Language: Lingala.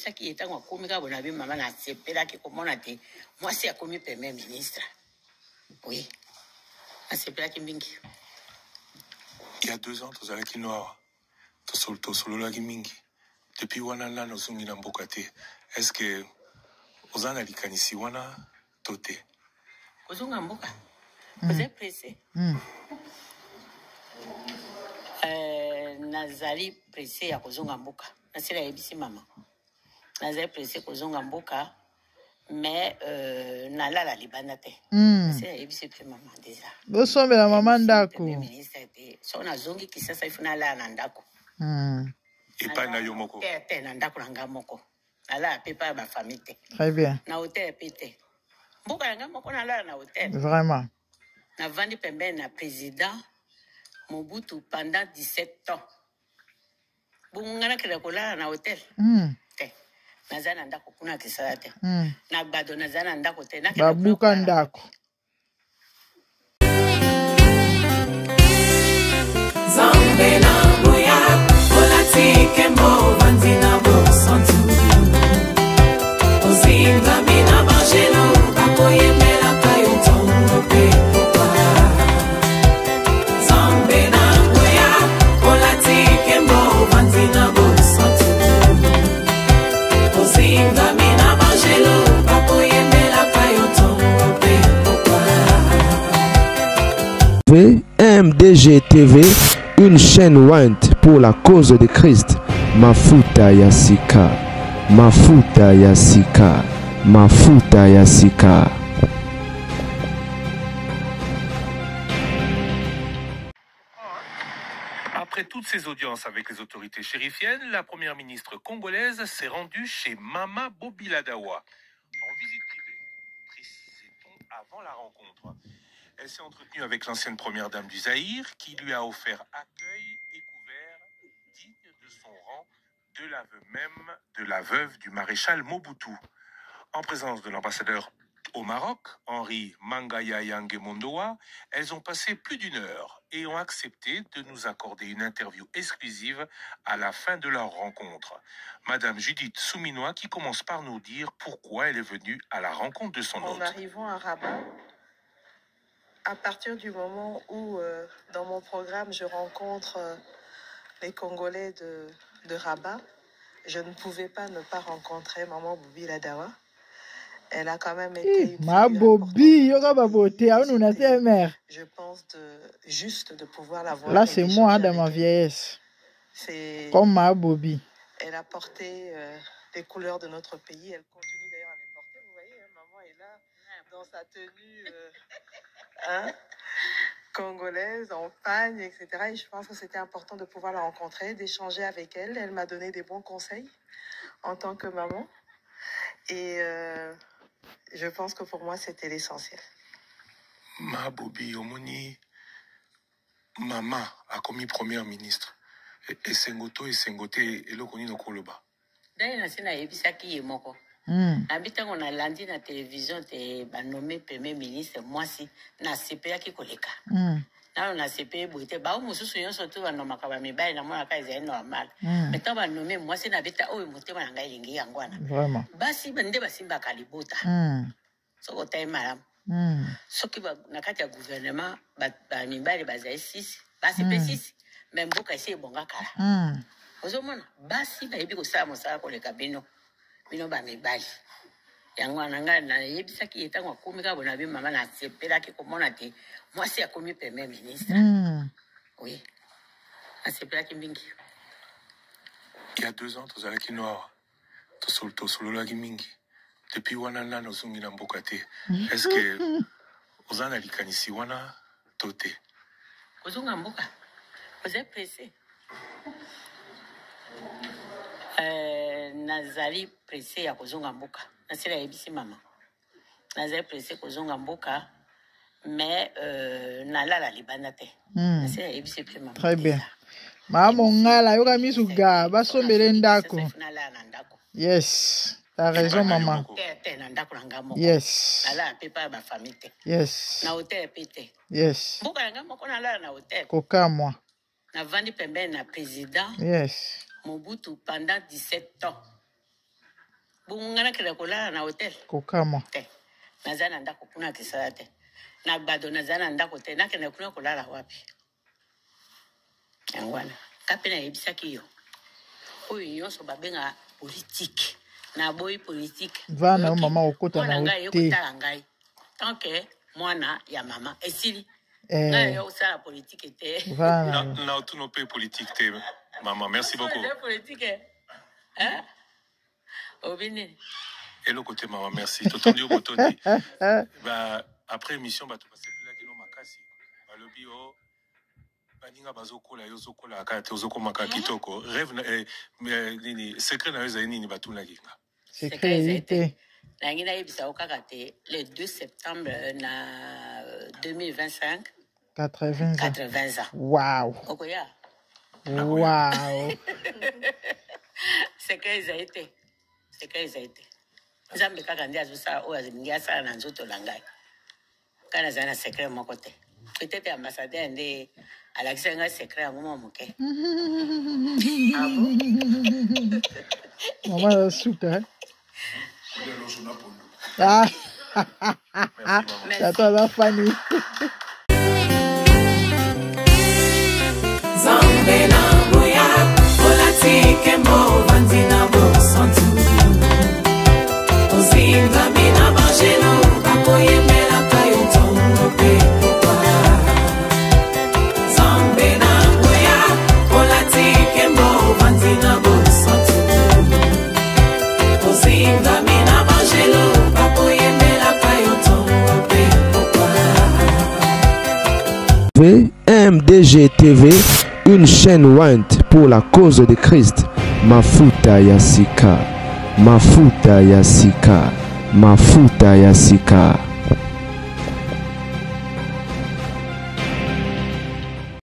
ça qui était en commis, on avait maman à sepéra qui comment on a dit, moi c'est à commis premier ministre. Oui. À sepéra qui mingi. Il y a 2 ans, tu as qui noir. Tu solo la mingi. Depuis wana no sungi na mbokate. Est-ce que vous en avez kanisi wana tote? Kozunga mboka. Vous êtes pressé. Nazali pressé ya kozunga mboka. Nasela yebisi mama. Nazali pressé kozunga mboka. Mais nalala libanda te. Nasela yebisi pe mama déjà. Bosombe la mama ndako. Ministre te. So nazongi kisasa ifuna la na ndako. Epa na yo moko. Te na ndako na nga moko. Nala pepa ba famille te. Très bien. Na hôtel pete. Mboka na nga moko nalala na hôtel. Vraiment. Na vandi pembeni na président Mobutu pendant 17 ans. Bungana kila kolala na hôtel. Te. Nazana ndako kuna kisala te. Na gbado nazana ndako te. Babuka ndako. Zambe na boya, olatike mo vanzina bo santu. Ozinga mina bajelo, bakoye mela kayo tongo pe popa. Zambe na boya, olatike mo vanzina bo santu. Ozinga mina bajelo, bakoye mela kayo tongo pe popa. MDG TV, une chaîne Wint pour la cause de Christ. Mafuta Yasika, Mafuta Yasika, Mafuta Yasika. Après toutes ces audiences avec les autorités chérifiennes, la première ministre congolaise s'est rendue chez Mama Bobiladawa en visite privée, précisait-on avant la rencontre. Elle s'est entretenue avec l'ancienne première dame du Zaïre qui lui a offert accueil et couvert digne de son rang de l'aveu même de la veuve du maréchal Mobutu. En présence de l'ambassadeur au Maroc, Henri Mangaya Yange Mondoa, elles ont passé plus d'1 heure et ont accepté de nous accorder une interview exclusive à la fin de leur rencontre. Madame Judith Souminois qui commence par nous dire pourquoi elle est venue à la rencontre de son hôte. En arrivant à Rabat, à partir du moment où, dans mon programme, je rencontre les Congolais de Rabat, je ne pouvais pas ne pas rencontrer Maman Bobiladawa. Elle a quand même été Ma Bobi, yoga baboté, je pense juste de pouvoir la voir. Là, c'est moi dans ma vieillesse. Comme ma Bobi. Elle a porté les couleurs de notre pays. Elle continue d'ailleurs à les porter. Vous voyez, hein, maman est là dans sa tenue congolaise, en pagne, etc. Et je pense que c'était important de pouvoir la rencontrer, d'échanger avec elle. Elle m'a donné des bons conseils en tant que maman. Et je pense que pour moi, c'était l'essentiel. Ma Bobi Omoni, maman a commis première ministre. Et Sengoto et Sengoté et le Koni no Koloba. D'ailleurs, c'est na yebisa ki yemoko. Habita on a lundi na télévision te ba nommé premier ministre moi si na CPA ki koleka. Na na CPA boite ba mususu yonso to ba nomaka ba mibali na mona ka eza normal. Mais to ba nommé moi si na beta o motema na ngai lingi yangwana. Vraiment. Basi bande basimba kalibota. Soko tay malam. Soki ba na kati ya gouvernement ba mibali bazai 6, basi pe 6. Même mboka esi ebonga kala. Ozomona basi bayebi kosala mosala koleka bino ba mibali. Yango ananga na yebisaki etango akomi ka bona bi mama na sepelaki komona te mwasi akomi premier ministre. Oui. Asepelaki mingi. Il y a 2 ans, tu as qui noir. Tu solo la mingi. Depuis wana no sungi na mbokate. Est-ce que vous en avez kanisi wana tote? Kozunga mboka. Vous êtes pressé. Nazali pressé ya kozunga mboka. Nasela yebisi mama. Nazali pressé kozunga mboka, mais nalala libanda te. Nasela yebisi pe mama. Très bien. Mama ngala yoka misuga basombele ndako. Yes. T'as raison maman. Yes. Nala pepa ba famille te. Yes. Na hôtel pete. Yes. Mboka nga moko nalala na hôtel. Koka moi. Na vandi pembeni na président. Yes. Mobutu pendant 17 ans. bungana kila kulala na hotel kokama te nazana ndako kuna kisala te na bado nazana ndako te na kena kuna kulala wapi yangwana kapena yebisaki yo oyo nyonso babenga politique na boy politique vana mama okota na ngai hotel yokotala ngai tant que mwana ya mama esili ngai yo sala politique te vana na tout nos pays politique te maman merci beaucoup politique hein obine et le côté maman merci totondi okotoni ba après émission ba to pasepela kino makasi ba lobi o baninga bazokola yo zokola kate ozokoma ka kitoko rêve nini secret na yo za nini batuna kinga secret Nangina yebisa okakate le 2 septembre na 2025 80 ans. Wow. Okoya. Wow. C'est que ça a été. Nzambe kaka ndi azusa o azingia sana na nzoto langai. Kana zana secret moko te. Peut-être ambassadeur ndi alakisanga secret ya mama moke. Ah bon? Mama la suta. Ah. Ça t'a Fanny. Zambe na boya, olatike mo vandina bo santu. Ozinga mina bajeno, bakoye mela kayo tongo pe popa. Zambe na boya, olatike mo vandina bo santu. Ozinga mina bajeno, bakoye mela kayo tongo pe popa. MDG TV, une chaîne Went pour la cause de Christ. Mafuta ya Sika, Mafuta ya Sika, Mafuta ya Sika.